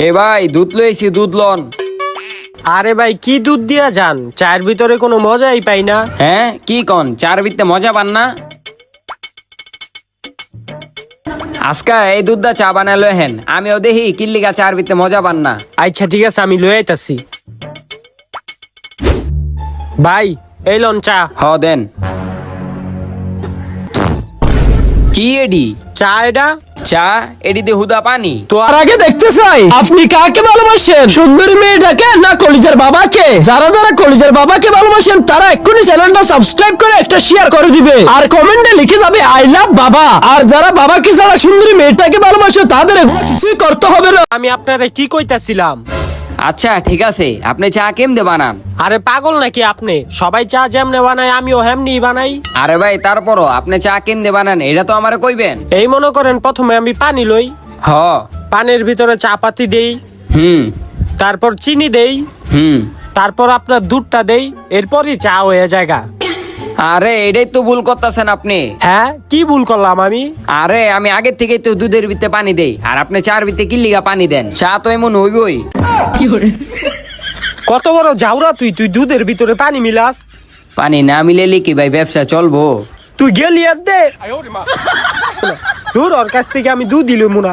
এ ভাই দুধ লইছি, দুধ লন। আরে ভাই কি দুধ দিয়া যান, চায়ের ভিতরে কোনো মজাই পাই না। হ্যাঁ কি কন, চার বিতে মজা পান না? আজকা এই দুধটা চা বানালো হেন, আমিও দেখি কিল্লিগা চার বিতে মজা পান না। আচ্ছা ঠিক আছে, আমি লয়ে আইতাছি। ভাই এই লন চা। হ দেন। কি এডি? চা এটা চা এডিতে হুদা পানি? তো আর আগে দেখতে চাই আপনি কাকে ভালোবাসেন, সুন্দরী মেয়েটাকে না কলিজার বাবাকে? যারা যারা কলিজার বাবাকে ভালোবাসেন তারা এক্ষুনি চ্যানেলটা সাবস্ক্রাইব করে একটা শেয়ার করে দিবে আর কমেন্টে লিখে যাবে আই লাভ বাবা। আর যারা বাবাকে ছাড়া সুন্দরী মেয়েটাকে ভালোবাসে তাদের এগুলো কিছুই করতে হবে না। আমি আপনারে কি কইতাছিলাম? আচ্ছা ঠিক আছে, আপনি চা কেমনে বানান? আরে পাগল নাকি আপনি? সবাই চা যেমনে বানায় আমিও হেমনি বানাই। আরে ভাই তারপরও আপনি চা কেমনে বানান এটা তো আমারে কইবেন। এই মনে করেন প্রথমে আমি পানি লই, হ। পানির ভিতরে চা পাতি দেই, হুম তারপর চিনি দেই, হুম। তারপর আপনার দুধটা দেই, এরপরই চা হয়ে জায়গা। আরে এটাই তো ভুল করতেছেন আপনি। হ্যাঁ কি ভুল করলাম আমি? আরে আমি আগের থেকেই তো দুধের ভিতরে পানি দেই, আর আপনি চার ভিতরে কিল্লিগা পানি দেন। চা তো এমন হইবই। কত বড় ঝাউরা তুই, তুই দুধের ভিতরে পানি মিলাস? পানি না মিলেলে কি ভাই ব্যবসা চলবো? তুই গেলি আর দে দূর, ওর কাছ থেকে আমি দুধ দিল মুনা।